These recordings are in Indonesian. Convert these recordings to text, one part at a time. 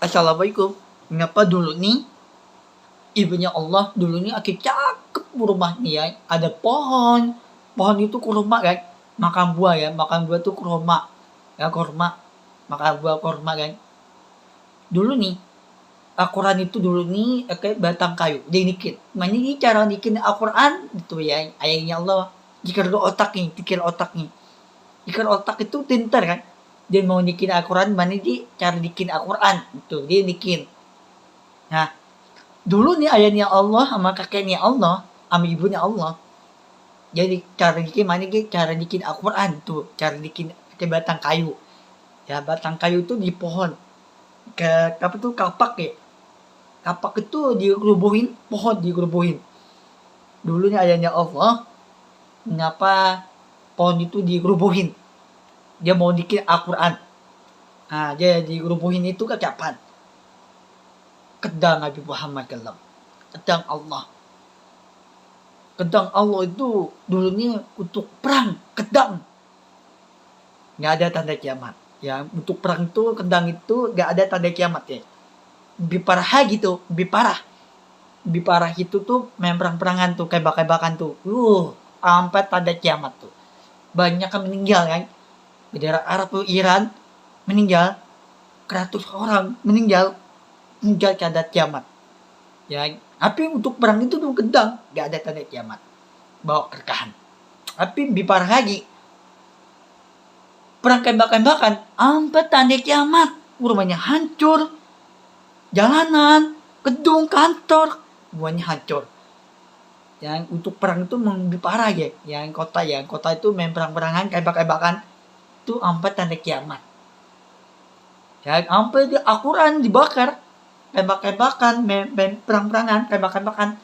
Assalamualaikum. Ngapa dulu nih ibunya Allah dulu nih akik cakep rumah nih ya. Ada pohon. Pohon itu kurma kan. Makan buah ya. Makan buah tuh kurma. Ya kurma. Makan buah kurma kan. Dulu nih Al-Quran itu dulu nih kayak batang kayu. Dia dikit. Mana ini cara bikin Al-Quran gitu ya. Ayatnya Allah. Jika otak nih. Pikir otak nih. Jika otak itu pintar kan. Dia mau bikin Al-Quran. Mana dia cara bikin Al-Quran. Gitu. Dia bikin. Nah. Dulu nih ayahnya Allah sama kakeknya Allah. Sama ibunya Allah. Jadi cara bikin mana dia cara bikin Al-Quran tuh. Cara bikin kayak batang kayu. Ya batang kayu itu di pohon. Apa tuh kapak ya. Kapak itu dirubuhin, pohon dirubuhin. Dulunya ayahnya Allah, mengapa pohon itu dirubuhin? Dia mau bikin Al-Quran. Nah, dia dirubuhin itu ke kapan? Kedang Nabi Muhammad SAW. Kedang Allah. Kedang Allah itu dulunya untuk perang, kedang. Nggak ada tanda kiamat. Ya, untuk perang itu, kedang itu nggak ada tanda kiamat ya. Lebih parah gitu, lebih parah. Lebih parah itu tuh main perang-perangan tuh, kayak bakar-bakan tuh. Sampai tanda kiamat tuh. Banyak yang meninggal kan. Bendera Arab tuh Iran meninggal. 100 orang meninggal tanda kiamat. Ya, tapi untuk perang itu tuh kedang, nggak ada tanda kiamat. Bawa kerkahan. Tapi lebih parah lagi. Perang tembak-tembakan, sampai tanda kiamat. Rumahnya hancur. Jalanan, gedung, kantor, semuanya hancur. Yang untuk perang itu lebih parah ya. Yang kota itu main perang-perangan, tembak-tembakan. Itu sampai tanda kiamat. Ya, sampai di Al-Quran dibakar. Tembak-tembakan, main perang-perangan, tembak-tembakan.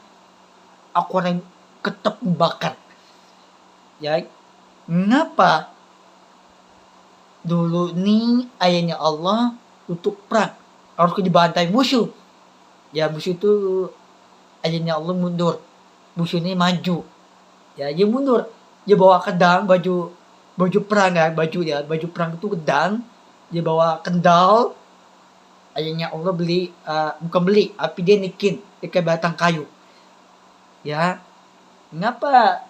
Al-Quran tetap dibakar. Ya, mengapa? Dulu nih ayahnya Allah untuk perang. Harus dibantai musuh. Ya musuh itu ayahnya Allah mundur. Musuhnya maju. Ya dia mundur. Dia bawa kedang, baju perang ya, baju perang itu kedang. Dia bawa kendal. Ayahnya Allah bukan beli, tapi dia nikin kayak batang kayu. Ya. Mengapa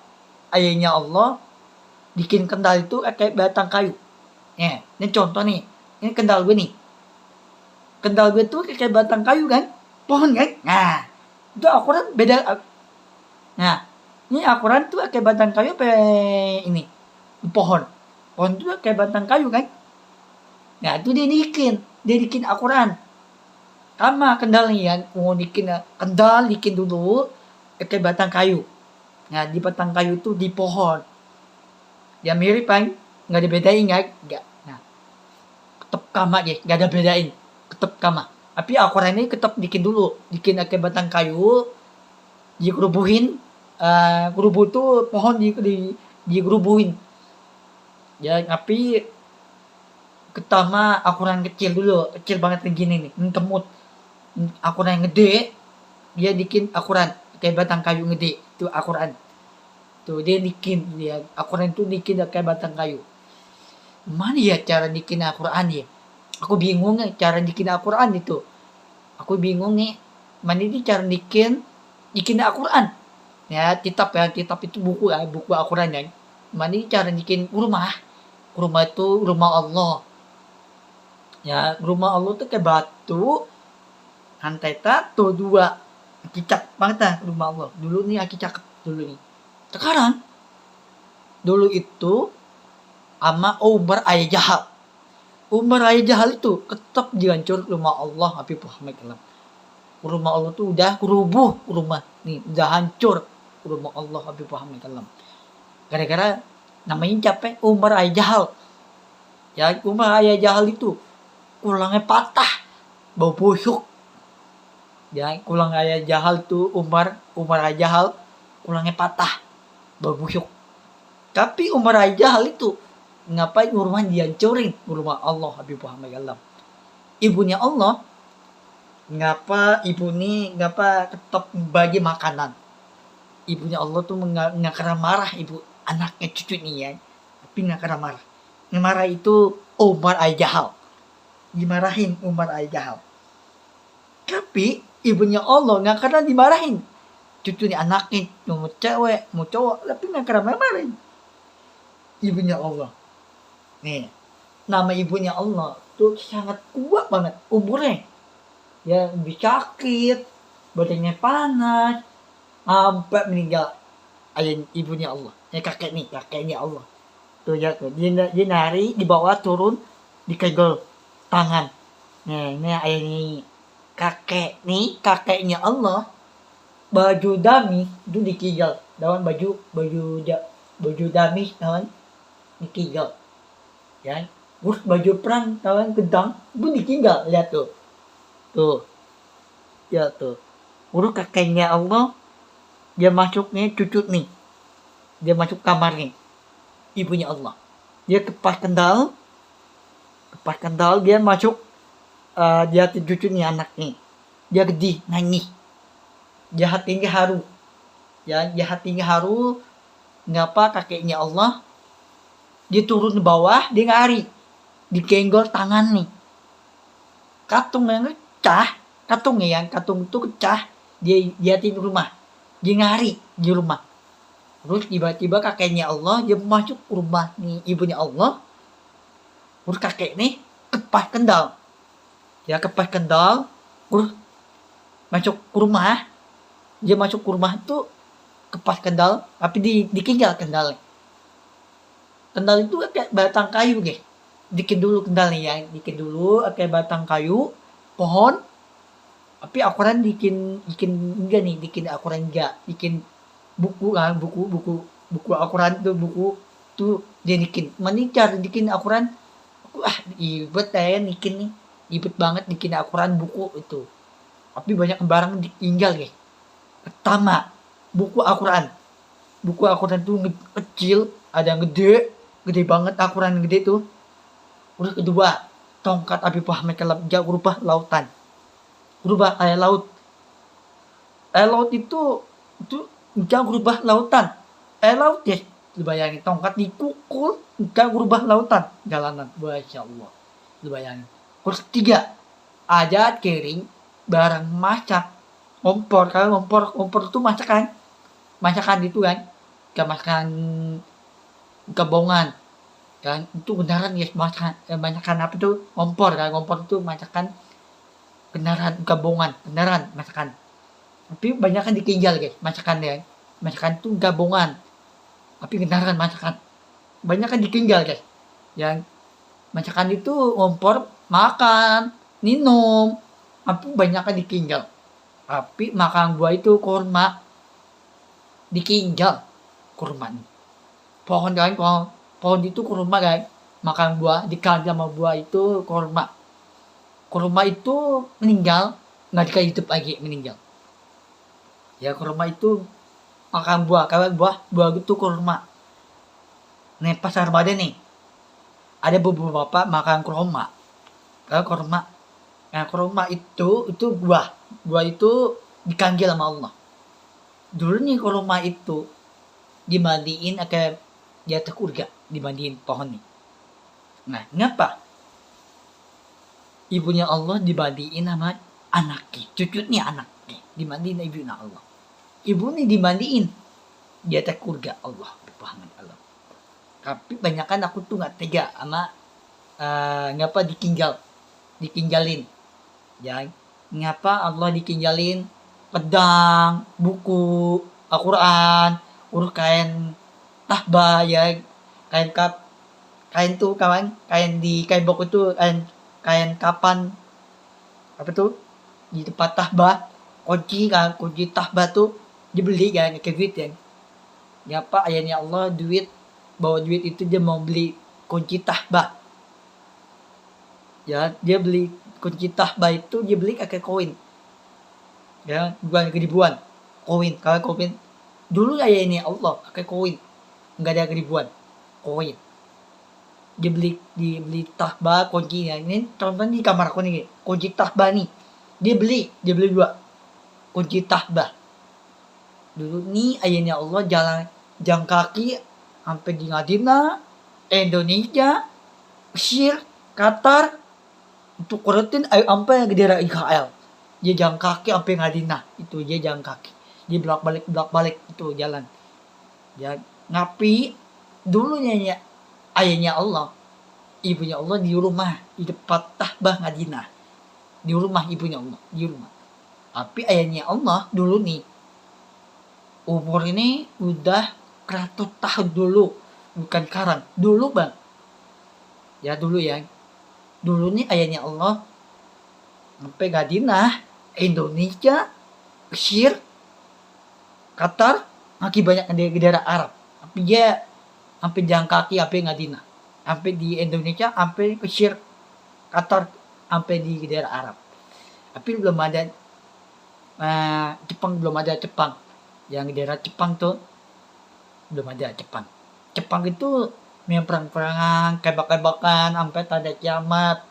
ayahnya Allah bikin kendal itu kayak batang kayu? Ini contoh nih. Ini kendal gue nih. Kendal gue tuh kayak batang kayu kan. Pohon kan. Nah. Itu Al-Quran beda. Nah. Ini Al-Quran tuh kayak batang kayu apa ini. Pohon. Pohon tuh kayak batang kayu kan. Nah itu dia bikin Al-Quran. Sama kendal nih ya. Mau bikin kendal. Bikin dulu. Kayak batang kayu. Nah di batang kayu tuh di pohon. Ya mirip kan. Nggak dibedain kan. Nggak. Nah. Ketep kama ya. Nggak ada bedain. Ketep kama. Tapi Al-Quran ini tetap bikin dulu. Bikin kayak batang kayu. Dikerubuhin. Kerubuh tuh pohon dikerubuhin. Ya tapi pertama Al-Quran kecil dulu. Kecil banget kayak gini nih. Kemut. Al-Quran yang gede. Dia bikin Al-Quran. Kayak batang kayu gede. Itu Al-Quran. Tuh dia bikin. Al-Quran itu bikin kayak batang kayu. Mana ya cara bikin Al-Quran ya? Aku bingung nih cara bikin Al-Quran itu. Aku bingung nih. Mana ini cara bikin Al-Quran? Ya, kitab itu buku ya, buku Al-Quran ya. Mana ini cara bikin rumah? Rumah itu rumah Allah. Ya, rumah Allah tuh kayak batu. Lantai satu, dua. Cakep banget lah rumah Allah. Dulu nih aku cakep dulu nih. Sekarang dulu itu sama Umar ayah Jahal. Umar ayah Jahal itu tetap dihancur rumah Allah Habib Muhammad SAW. Rumah Allah tuh udah rubuh rumah nih, udah hancur rumah Allah Habib Muhammad SAW. Gara-gara namanya capek Umar ayah Jahal. Ya Umar ayah Jahal itu kulangnya patah, bau busuk. Ya kulang ayah Jahal tuh Umar ayah Jahal kulangnya patah, bau busuk. Tapi Umar ayah Jahal itu ngapain rumah dihancurin rumah Allah Habib Muhammad SAW. Ibunya Allah ngapa tetap bagi makanan. Ibunya Allah tuh nggak karena marah ibu anaknya cucunya ya, tapi nggak karena marah. Yang marah itu Umar ayah Jahal. Dimarahin Umar ayah Jahal. Tapi ibunya Allah nggak karena dimarahin. Cucu nih anaknya mau cewek mau cowok tapi nggak karena marahin. Ibunya Allah. Nih, nama ibunya Allah tuh sangat kuat banget umurnya. Ya lebih sakit, badannya panas, sampai meninggal ayah ibunya Allah. Kakeknya Allah. Tuh ya tuh dia nari di bawah turun dikegel tangan. Nah, ini ayahnya kakeknya Allah baju dami itu dikigel daun baju dami daun dikigel ya terus baju perang daun gedang itu dikigel lihat tuh ya tuh urus kakeknya Allah dia masuknya cucut nih dia masuk kamarnya ibunya Allah dia kepas kendal dia masuk dia cucunya anaknya dia gede nangis dia hatinya haru ngapa kakeknya Allah dia turun ke bawah dia ngari dikenggol tangan nih katungnya katung itu pecah dia di rumah dia ngari di rumah terus tiba-tiba kakeknya Allah dia masuk ke rumah nih ibunya Allah terus kakek nih kepas kendal terus masuk ke rumah dia masuk ke rumah itu kepas kendal tapi ditinggal kendal itu kayak batang kayu guys bikin dulu kendalnya kayak batang kayu pohon tapi akuran bikin akuran enggak bikin buku akuran tuh buku tuh dia bikin manicar bikin akuran ibet banget bikin akuran buku itu tapi banyak barang ditinggal guys. Pertama, buku Al-Quran tuh kecil, ada yang gede banget Al-Quran gede tuh. Udah kedua, tongkat api pahmet kelab jauh berubah lautan. Berubah air laut. Air laut itu jauh berubah lautan. Air laut ya, lu bayangin tongkat dikukul jauh berubah lautan jalanan. Masya Allah. Lu bayangin. Terus ketiga, ada kering barang masak. Kompor itu masakan itu kan kayak masakan kebongan kan itu beneran ya masakan apa tuh kompor itu masakan beneran gabungan beneran masakan tapi banyak kan ditinggal guys masakannya masakan itu gabungan tapi beneran masakan banyak kan ditinggal guys yang masakan itu kompor makan minum tapi banyak kan ditinggal tapi makan buah itu kurma dikinjal kurma nih pohon itu kurma guys makan buah dikanjal sama buah itu kurma itu meninggal nggak dikasih hidup lagi meninggal ya kurma itu makan buah kalau buah itu kurma nih pasar Baden nih ada beberapa makan kurma kalau kurma nah kurma itu buah itu dikanggil sama Allah. Dulu nih kurma itu dimandiin kayak di atas surga, dimandiin pohon nih. Nah, ngapa? Ibunya Allah dimandiin sama anaknya, cucunya anaknya, dimandiin ibunya Allah. Ibu nih dimandiin di atas surga Allah, paham Allah. Tapi banyakan aku tuh nggak tega sama ngapa ditinggalin. Ya, ngapa Allah ditinggalin pedang, buku, Al-Quran, urus kain tahbah ya, kain tuh kawan, kain buku tuh kain kapan apa tuh di tempat tahbah, kunci tahbah tuh dibeli kan ke duit ya. Ngapa ayahnya Allah bawa duit itu dia mau beli kunci tahbah. Ya, dia beli kunci tahbah itu dia beli kayak koin ya bukan ribuan koin kalau koin dulu ya ini Allah kayak koin nggak ada ribuan koin dia beli tahbah kuncinya ini contohnya di kamar aku nih kunci tahbah nih dia beli 2 kunci tahbah dulu nih ayahnya Allah jalan kaki sampai di Madinah Indonesia Mesir Qatar untuk kurutin sampai ke daerah Israel dia jalan kaki sampai Madinah, itu dia jalan kaki, dia bolak balik itu jalan. Ya ngapi dulunya ya ayahnya Allah, ibunya Allah di rumah di depan Ka'bah Madinah, di rumah ibunya Allah di rumah. Tapi ayahnya Allah dulu nih umur ini udah 100 tahun dulu, bukan sekarang, dulu bang. Ya dulu ya, dulu nih ayahnya Allah sampai Madinah, Indonesia, Mesir, Qatar, masih banyak di daerah Arab. Tapi dia sampai jalan kaki sampai Madinah, sampai di Indonesia, sampai Mesir, Qatar, sampai di daerah Arab. Tapi belum ada Jepang, belum ada Jepang. Yang di daerah Jepang tuh belum ada Jepang. Jepang itu main perang-perangan, kebak-kebakan, sampai tanda kiamat.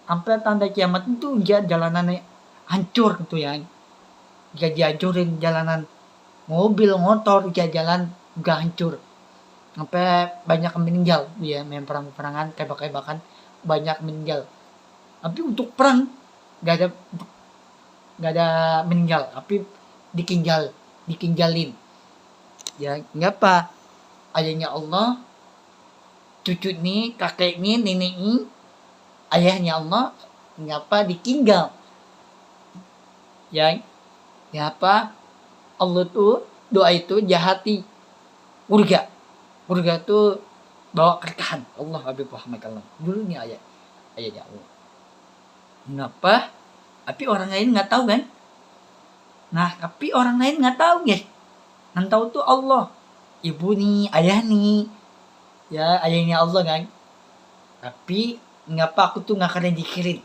Sampai tanda kiamat itu jalanannya hancur gitu ya. Dia dihancurin jalanan, mobil, motor, dia jalan juga hancur. Sampai banyak meninggal ya, main perang-perangan, kebak-kebakan, banyak meninggal. Tapi untuk perang gak ada meninggal, tapi ditinggalin. Ya, ngapa? Ayahnya Allah, cucu nih, kakek nih, nenek nih, ayahnya Allah, ngapa ditinggal? Ya, ngapa? Allah tuh doa itu jahati urga. Urga tuh bawa kerkahan. Allah Habib Muhammad Allah. Dulu nih ayahnya Allah. Ngapa? Tapi orang lain nggak tahu kan? Nah, tapi orang lain nggak tahu guys. Yang tahu tuh Allah. Ibu nih, ayah nih. Ya, ayahnya Allah kan. Tapi ngapa aku tuh nggak kalian dikirin?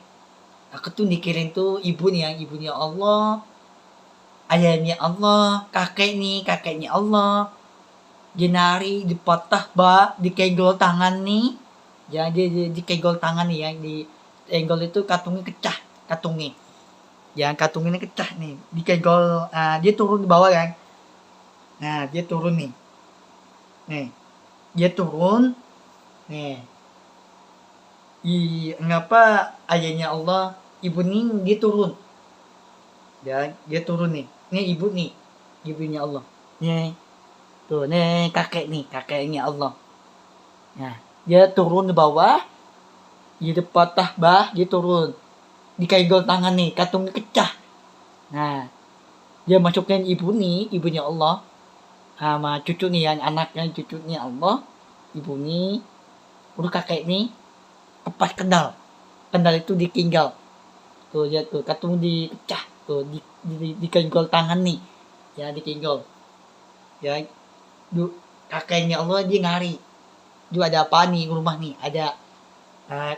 Aku tuh dikirin tuh ibu nih, yang ibunya Allah, ayahnya Allah, kakeknya Allah. Jenari dipatah dikegol tangan nih. Ya, dia dikegol tangan nih, yang di enggol itu katungnya pecah, katungnya. Yang katungnya pecah nih, dikegol, dia turun di bawah kan. Nah, dia turun nih. Nih, dia turun. Nih. Ngapa ayahnya Allah, ibu nih dia turun. Ya, dia turun nih. Nih ibu nih, ibunya Allah. Nih. Tuh, nih kakeknya Allah. Nah, dia turun di bawah. Di depan Ka'bah, dia turun. Dikegol tangan nih, katungnya pecah. Nah, dia masukin ibunya Allah, sama cucu nih, yang anaknya cucunya Allah, ibu nih, udah kakek nih, kepas kendal itu ditinggal. Tuh dia tuh, katung dipecah, tuh dikegol tangan nih, ya ditinggal. Ya, kakeknya Allah dia ngari. Dia ada apa nih rumah nih, ada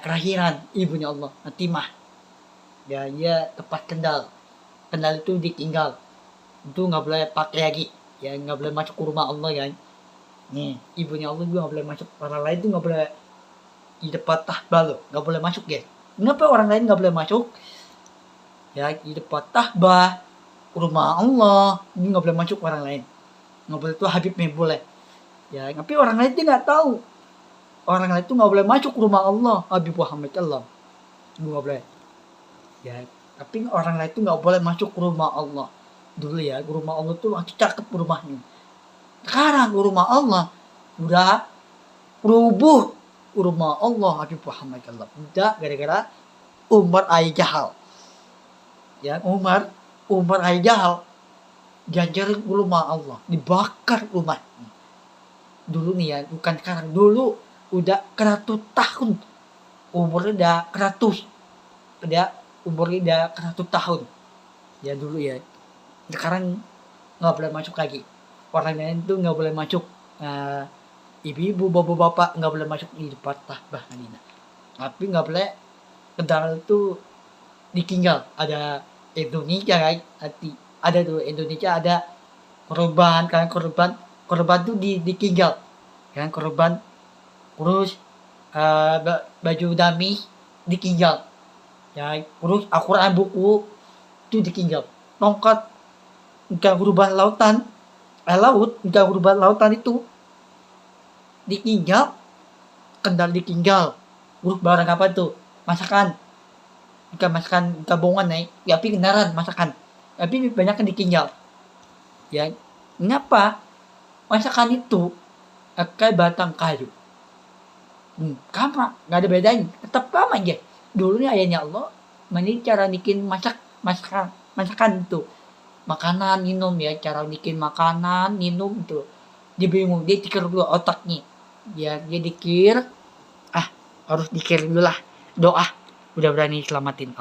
kelahiran ibunya Allah, Timah. Ya, dia tepat kendal itu ditinggal, itu nggak boleh pakai lagi ya, nggak boleh masuk ke rumah Allah ya. Nih ibunya Allah juga nggak boleh masuk, orang lain tuh nggak boleh di depan Ka'bah loh, nggak boleh masuk ya. Kenapa orang lain nggak boleh masuk ya? Di depan Ka'bah, rumah Allah, ini nggak boleh masuk orang lain, nggak boleh tuh Habib nih boleh ya. Tapi orang lain tuh nggak tahu, orang lain tuh nggak boleh masuk ke rumah Allah, Habib Muhammad Allah nggak boleh ya. Tapi orang lain tuh nggak boleh masuk ke rumah Allah dulu ya. Rumah Allah tuh masih cakep rumahnya. Sekarang rumah Allah udah rubuh, rumah Allah Habib Muhammad Allah udah gara-gara Umar Aijahal ya. Umar Aijahal jajarin rumah Allah, dibakar rumahnya dulu nih ya, bukan sekarang. Dulu udah 100 tahun umurnya, umurnya udah 100 tahun ya dulu ya. Sekarang nggak boleh masuk lagi, orang lain tuh nggak boleh masuk, ibu-ibu, bapak-bapak nggak boleh masuk di depan Ka'bah Madinah. Tapi nggak boleh kendal itu ditinggal. Ada Indonesia kan, ada tuh Indonesia, ada korban kan, korban tuh ditinggal kan, korban. Terus baju dami ditinggal ya. Terus Al-Quran buku itu ditinggal. Tongkat enggak berubah laut enggak berubah lautan itu ditinggal, kendal ditinggal. Terus barang apa tuh? Masakan Jika masakan gabungan nih, tapi kenaran masakan. Tapi banyak yang ditinggal. Ya, mengapa masakan itu pakai batang kayu? Sama, nggak ada bedanya. Tetap sama aja. Dulu nih ayahnya Allah, ini cara bikin masakan itu. Makanan, minum ya, cara bikin makanan, minum tuh. Dia bingung, dia pikir dulu otaknya. Dia dikir, harus dikir dulu lah. Doa, udah berani selamatin.